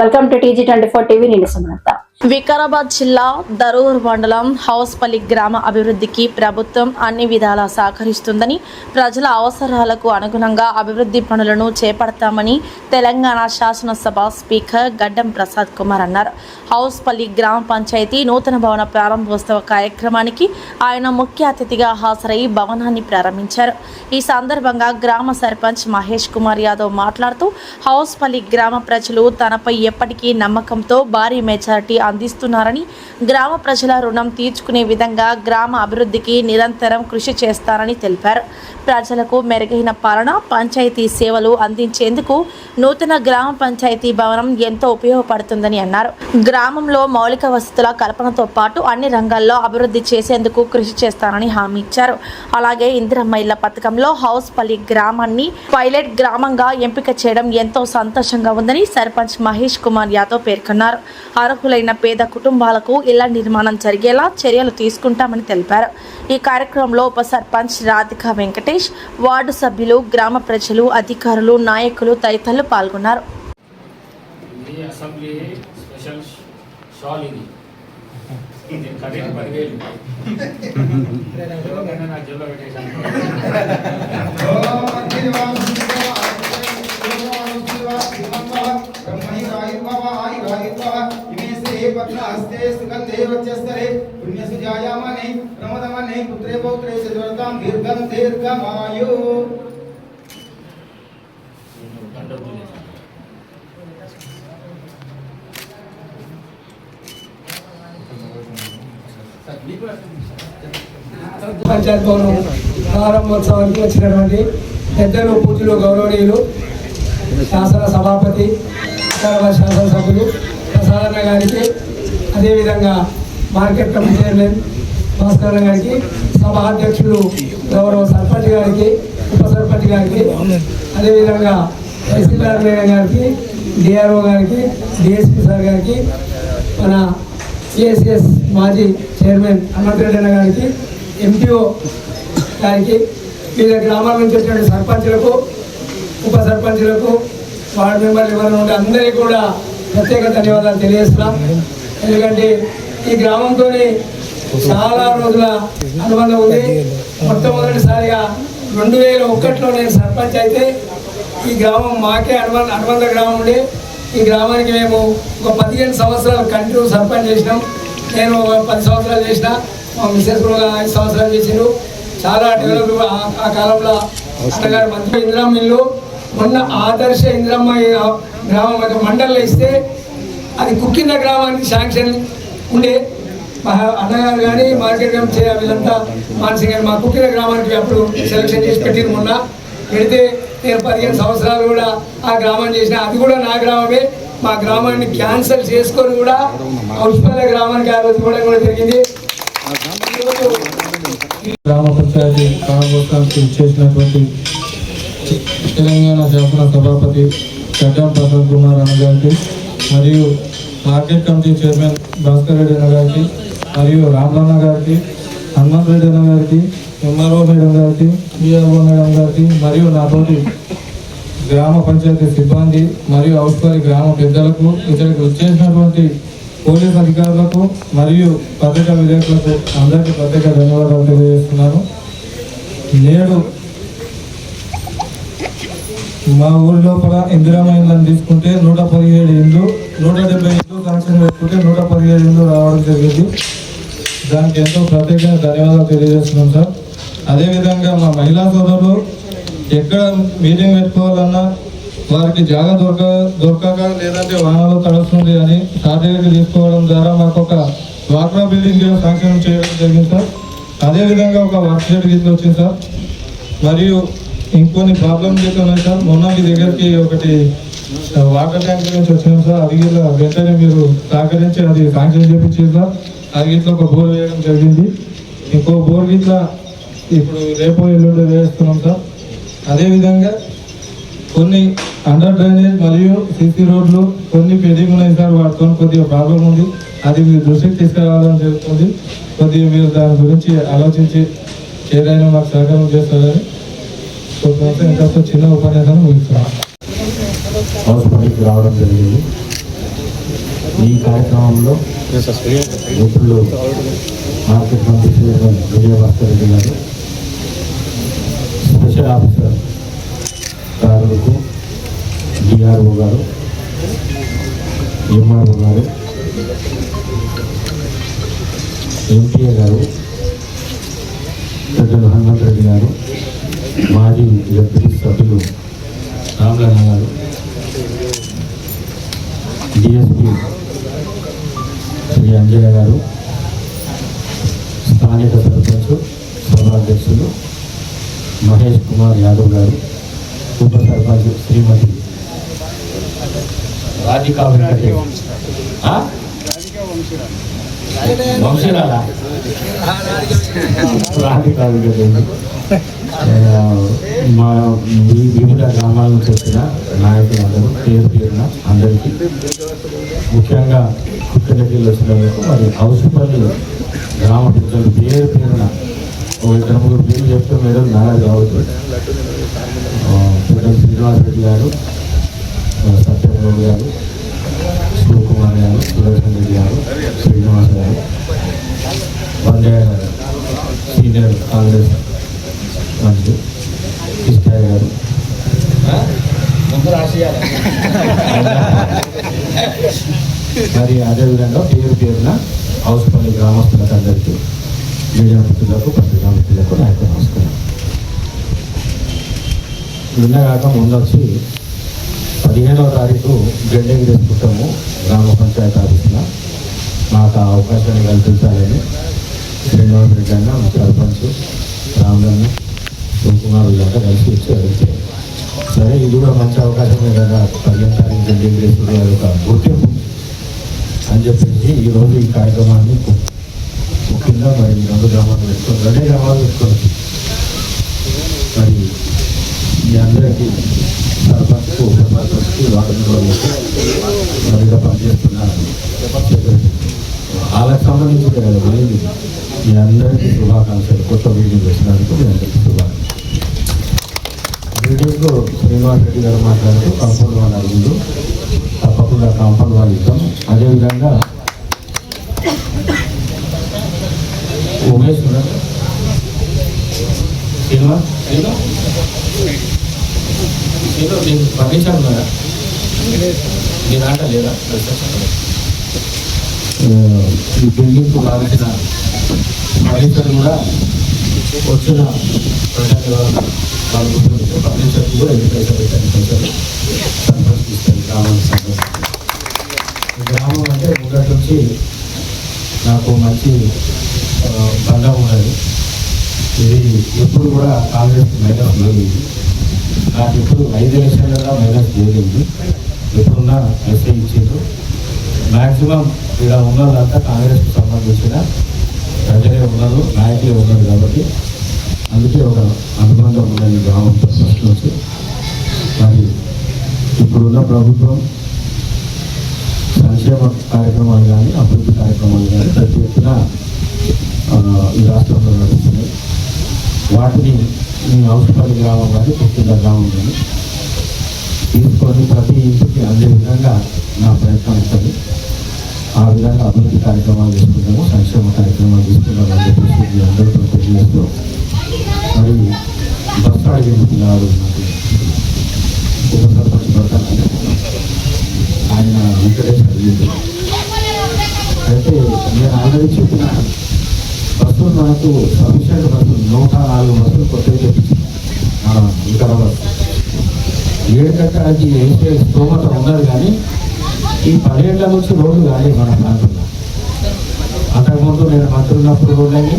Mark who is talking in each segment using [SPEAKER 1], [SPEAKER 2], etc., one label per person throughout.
[SPEAKER 1] Welcome to TG24 TV. నేను సుమలత.
[SPEAKER 2] వికారాబాద్ జిల్లా దరూర్ మండలం హౌస్పల్లి గ్రామ అభివృద్ధికి ప్రభుత్వం అన్ని విధాలా సహకరిస్తుందని, ప్రజల అవసరాలకు అనుగుణంగా అభివృద్ధి పనులను చేపడతామని తెలంగాణ శాసనసభ స్పీకర్ గడ్డం ప్రసాద్ కుమార్ అన్నారు. హౌస్పల్లి గ్రామ పంచాయతీ నూతన భవన ప్రారంభోత్సవ కార్యక్రమానికి ఆయన ముఖ్య అతిథిగా హాజరై భవనాన్ని ప్రారంభించారు. ఈ సందర్భంగా గ్రామ సర్పంచ్ మహేష్ కుమార్ యాదవ్ మాట్లాడుతూ, హౌస్పల్లి గ్రామ ప్రజలు తనపై ఎప్పటికీ నమ్మకంతో భారీ మెజారిటీ అందిస్తున్నారని, గ్రామ ప్రజల రుణం తీర్చుకునే విధంగా గ్రామ అభివృద్ధికి నిరంతరం కృషి చేస్తారని తెలిపారు. ప్రజలకు మెరుగైన పాలన, పంచాయతీ సేవలు అందించేందుకు నూతన గ్రామ పంచాయతీ భవనం ఎంతో ఉపయోగపడుతుందని అన్నారు. గ్రామంలో మౌలిక వసతుల కల్పనతో పాటు అన్ని రంగాల్లో అభివృద్ధి చేసేందుకు కృషి చేస్తారని హామీ ఇచ్చారు. అలాగే ఇందిరమ్మ ఇళ్ల పథకంలో హౌస్పల్లి గ్రామాన్ని పైలట్ గ్రామంగా ఎంపిక చేయడం ఎంతో సంతోషంగా ఉందని సర్పంచ్ మహేష్ కుమార్ యాదవ్ పేర్కొన్నారు. అర్హులైన పేద కుటుంబాలకు ఇళ్ల నిర్మాణం జరిగేలా చర్యలు తీసుకుంటామని తెలిపారు. ఈ కార్యక్రమంలో ఉప సర్పంచ్ రాధికా వెంకటేష్, వార్డు సభ్యులు, గ్రామ ప్రజలు, అధికారులు, నాయకులు తదితరులు పాల్గొన్నారు.
[SPEAKER 3] हस्ते सुगंधे वचस्तरे पुण्यसुजायामने प्रमोदमने पुत्रे पौत्रे चतुर्थां दीर्घं दीर्घमायु.
[SPEAKER 4] పంచాయత్ భవనం ప్రారంభోత్సవానికి వచ్చినటువంటి పెద్దలు, పూజలు, గౌరవనీయులు శాసన సభాపతి, శాసనసభ్యులు ప్రసాదన్న గారికి, అదేవిధంగా మార్కెట్ కమిటీ చైర్మన్ భాస్కర్ గారికి, సభ అధ్యక్షులు గౌరవ సర్పంచ్ గారికి, ఉప సర్పంచ్ గారికి, అదేవిధంగా తహసీల్దార్ మేడం గారికి, డిఆర్ఓ గారికి, డిఎస్పీ సార్ గారికి, మన సిఎస్ఎస్ మాజీ చైర్మన్ హనుమంతరెడ్డి అన్న గారికి, ఎంపీఓ గారికి, వివిధ గ్రామాల నుంచి వచ్చిన సర్పంచులకు, ఉప సర్పంచులకు, వార్డు మెంబర్లు ఎవరైనా ఉంటే అందరికీ కూడా ప్రత్యేక ధన్యవాదాలు తెలియజేస్తున్నాం. ఎందుకంటే ఈ గ్రామంతో చాలా రోజుల అనుబంధం ఉంది. మొట్టమొదటిసారిగా 2001లో నేను సర్పంచ్ అయితే ఈ గ్రామం మాకే అనుబంధ గ్రామం ఉండి, ఈ గ్రామానికి మేము ఒక 15 సంవత్సరాలు కంటిన్యూ సర్పంచ్ చేసినాం. నేను 10 సంవత్సరాలు చేసిన, మా మిస్సెస్ కూడా 5 సంవత్సరాలు చేసినారు. చాలా డెవలప్ ఆ కాలంలో అన్నగారు మంత్రి ఇందిరమ్మ ఇల్లు, మొన్న ఆదర్శ ఇందిరమ్మ గ్రామం ఒక మండలిలో ఇస్తే అది కుక్కింద గ్రామానికి శాంక్షన్ ఉండే. మా అన్నగారు కానీ మార్కెట్ కమిటీ వీళ్ళంతా మానసింగ్ గారు మా కుక్కింద గ్రామానికి అప్పుడు సెలక్షన్ చేసి పెట్టిన మొన్న పెడితే నేను 15 సంవత్సరాలు కూడా ఆ గ్రామాన్ని చేసిన. అది కూడా నా గ్రామమే. మా గ్రామాన్ని క్యాన్సల్ చేసుకొని కూడా హౌస్పల్లి గ్రామానికి ఆ రోజు కూడా జరిగింది.
[SPEAKER 5] గ్రామ పంచాయతీ ప్రారంభోత్సవానికి చేసినటువంటి తెలంగాణ శాసన సభాపతి గడ్డం ప్రసాద్ కుమార్ అన్న గారికి, మరియు market committee chairman Bhaskar Reddy అన్న గారికి, మరియు రామలన్న గారికి, హనుమంత్ రెడ్డి అన్న గారికి, ఎంఆర్ఓ మేడం గారికి, బిఆర్ఓ మేడం గారికి, మరియు నాతోటి గ్రామ పంచాయతీ సిబ్బంది మరియు హౌస్పల్లి గ్రామ పెద్దలకు, ఇతరికి వచ్చేసినటువంటి పోలీస్ అధికారులకు మరియు పత్రికా విలేకరులకు అందరికీ ప్రత్యేక ధన్యవాదాలు తెలియజేస్తున్నాను. నేడు మా ఊరి లోపల ఇందిరమ్మ ఇళ్ళని తీసుకుంటే 117 ఇండ్లు, 170 ఇండ్లు కనెక్షన్ పెట్టుకుంటే 117 ఇండ్లు రావడం జరిగింది. దానికి ఎంతో ప్రత్యేకంగా ధన్యవాదాలు తెలియజేస్తున్నాం సార్. అదేవిధంగా మా మహిళా సోదరులు ఎక్కడ మీటింగ్ పెట్టుకోవాలన్నా వారికి జాగా దొరకక లేదంటే వాహనాలు తడుస్తుంది అని సర్టిఫికేట్ తీసుకోవడం ద్వారా మాకు ఒక వాక్రా బిల్డింగ్ శాంక్షన్ చేయడం జరిగింది సార్. అదేవిధంగా ఒక వర్క్ షెడ్ గిట్ల వచ్చింది సార్. మరియు ఇంకొన్ని ప్రాబ్లమ్స్ అయితే ఉన్నాయి సార్. మొన్న మీ దగ్గరికి ఒకటి వాటర్ ట్యాంక్ నుంచి వచ్చినాం సార్. అది గిట్లా వెంటనే మీరు సహకరించి అది శాంక్షన్ చేయించారు సార్. అది గిట్లా ఒక బోర్ వేయడం జరిగింది. ఇంకో బోర్ గిట్లా ఇప్పుడు రేపు ఎల్లుండి వేస్తున్నాం సార్. అదేవిధంగా కొన్ని అండర్ డ్రైనేజ్ మరియు సిసి రోడ్లు కొన్ని పెండింగ్ ఉన్నాయి సార్. వాటితో కొద్దిగా ప్రాబ్లం ఉంది. అది మీరు దృష్టికి తీసుకురావాలని జరుగుతుంది. కొద్దిగా మీరు దాని గురించి ఆలోచించి ఏదైనా మాకు సహకారం చేస్తారని ఇంకా చిన్న ఉపన్యాసాన్ని ముగిస్తున్నాం.
[SPEAKER 6] రావడం జరిగింది. ఈ కార్యక్రమంలో మిత్రులు మార్కెట్ మంత్రి విజయభాస్కర్ రెడ్డి గారు, స్పెషల్ ఆఫీసర్ గారులకు, డిఆర్ఓ గారు, ఎంఆర్ఓ గారు, ఎంపీఏ గారు, పెద్దలు హనుమంత్ రెడ్డి గారు, మాజీ ఎంపీ సభ్యులు రామలన్న గారు, డిఎస్పీ శ్రీ అంజయ్య గారు, స్థానిక సర్పంచ్ సభాధ్యక్షులు మహేష్ కుమార్ యాదవ్ గారు, ఉప సర్పంచ్ శ్రీమతి రాధికా వెంకటేష్ వంశీరాలా రాధికా వెంకటేష్, మా వివిధ గ్రామాల నుంచి వచ్చిన నాయకులందరూ పేరు పేరున అందరికీ, ముఖ్యంగా కుక్కలకి వచ్చినందుకు మరి హౌస్పల్లి గ్రామ పెద్దలు పేరు పేరున ఒక ఇద్దరు మూడు పేర్లు చెప్తే మీరు నారాజు కావచ్చు. పెద్దలు శ్రీనివాసరెడ్డి గారు, సత్యబాబు గారు, శివకుమార్ గారు, సుదర్శన్ రెడ్డి గారు, శ్రీనివాస గారు, వందయ్య గారు, సీనియర్ కాంగ్రెస్ మంత్రి కృష్ణయ్య గారు, మరి అదేవిధంగా పేరు పేరున హౌస్పల్లి గ్రామస్తులకు అందరికీ, మీడియా మిత్రులకు, పత్రికా మిత్రులకు నా యొక్క నమస్కారం. నిన్నగాక ముందు వచ్చి 15వ తారీఖు జెండెంగ్ చేసుకుంటాము గ్రామ పంచాయతీ ఆఫీసులో. మాకు ఆ అవకాశాన్ని కల్పించాలని శ్రీనివాస రెడ్డి అన్న, మా సర్పంచ్ రామలన్న, శివకుమార్ వీళ్ళంతా కలిసి వచ్చి అడిగితే, సరే ఇది కూడా మంచి అవకాశమే కదా, 15వ తారీఖు జెండెంగ్ చేసుకునే ఒక గుర్తింపు అని చెప్పేసి ఈరోజు ఈ కార్యక్రమాన్ని ముఖ్యంగా మరి 2 గ్రామాలు పెట్టుకొని 2 గ్రామాలు పెట్టుకొని మరి మీ అందరికీ సర్పంచ్కు, ఉప సర్పంచ్కి, వార్డు మెంబర్లకు మరిగా పనిచేస్తున్న వాళ్ళకి సంబంధించి కదా మళ్ళీ మీ అందరికీ శుభాకాంక్షలు. కొత్త బిల్డింగ్ వచ్చినందుకు మీ అందరికీ శుభాకాంక్షలు. బిల్డింగ్ శ్రీనివాస్ రెడ్డి గారు మాట్లాడుతూ కాంపౌండ్ వాళ్ళు అడుగులు తప్పకుండా కాంపౌండ్ వాళ్ళు ఇద్దాం. అదేవిధంగా ఉమేష్ సినిమా నేను పండించాను కదా, మీ దాంట్లో లేదా ఈ బిల్డింగ్కు కావాల్సిన ఫర్నిచర్ కూడా వచ్చిన ప్రజలు వాళ్ళ ఫర్నిచర్ కూడా ఎన్ని పైసలు పెట్టాను పైసలు సందర్శిస్తాను గ్రామాన్ని గ్రామం అంటే ముందటి నుంచి నాకు మంచి బంధం ఉన్నది. ఇది ఎప్పుడు కూడా కాంగ్రెస్ మైనస్ లేదు. నాకు ఇప్పుడు 5 ఎలక్షన్లలో మైనస్ చేయలేదు. ఎప్పుడున్నా ఎస్ఐ ఇచ్చిండ్రు. మ్యాక్సిమం ఇక్కడ ఉన్నదంతా కాంగ్రెస్కి సంబంధించిన ప్రజలే ఉన్నారు, నాయకులే ఉన్నారు. కాబట్టి అందుకే ఒక అనుబంధం ఉన్నది గ్రామంతో ఫస్ట్ నుంచి. మరి ఇప్పుడున్న ప్రభుత్వం సంక్షేమ కార్యక్రమాలు కానీ, అభివృద్ధి కార్యక్రమాలు కానీ ప్రతి ఎత్తున ఈ రాష్ట్రంలో నడుస్తున్నాయి. వాటిని ఈ హౌస్పల్లి గ్రామం కానీ, పుట్టిన గ్రామం కానీ తీసుకొని ప్రతి ఇంటికి అందే విధంగా నా ప్రయత్నం ఉంటుంది. ఆ విధంగా అభివృద్ధి కార్యక్రమాలు తీసుకుంటాము, సంక్షేమ కార్యక్రమాలు తీసుకుంటాము అని చెప్పేసి మీ అందరితో తెలియజేస్తూ, మరి బస్సు అడిగేందుకు కాదు ఉప సర్పంచ్ పడతాను ఆయన వెంకటేశ్వర అడిగింది. అయితే నేను ఆల్రెడీ చెప్పిన బస్సులు మనకు సఫిషియెంట్ బస్సులు 104 బస్సులు కొత్తగా తెప్పించింది మన వికారాబాద్. 7 కట్టడానికి వేసే స్తోమత ఉన్నది. కానీ ఈ 10 ఏళ్ళ నుంచి రోడ్డు కానీ మన ప్రాంతంలో అంతకుముందు నేను మంత్రి ఉన్నప్పుడు రోడ్లని,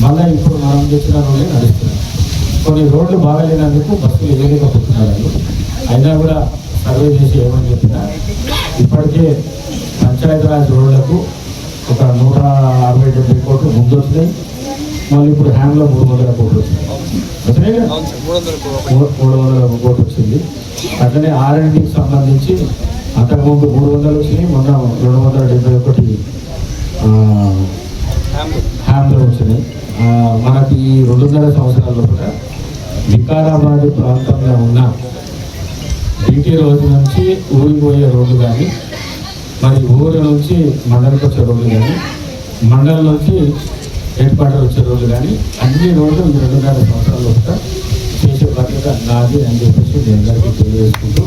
[SPEAKER 6] మళ్ళీ ఇప్పుడు మనం తెచ్చిన రోడ్లే నడుస్తున్నాయి. కొన్ని రోడ్లు బాగాలేనందుకు బస్సులు వేయలేకపోతున్నారు. అయినా కూడా సర్వే చేసి ఏమని చెప్పినా ఇప్పటికే పంచాయతీరాజ్ రోడ్లకు ఒక 160-70 కోట్లు ముందు వచ్చినాయి. మళ్ళీ ఇప్పుడు హ్యాండ్లో 300 కోట్లు వచ్చినాయి. వచ్చినాయి కదా, 300 కోట్లు వచ్చింది. అట్లనే R&Dకి సంబంధించి అంతకుముందు 300 వచ్చినాయి. మొన్న 271 హ్యాండ్లో వచ్చినాయి. మనకి ఈ 2.5 సంవత్సరాల కూడా వికారాబాద్ ప్రాంతంలో ఉన్న బీటీ రోజు నుంచి ఊరికి పోయే రోడ్లు కానీ, మరి ఊరు నుంచి మండలికి వచ్చే రోడ్లు కానీ మండలం నుంచి హెడ్ క్వార్టర్ వచ్చే రోడ్లు కానీ అన్ని రోడ్లు 2.5 సంవత్సరాల లోపల చేసే బాధ్యత నాది అని చెప్పేసి మీ అందరికీ తెలియజేసుకుంటూ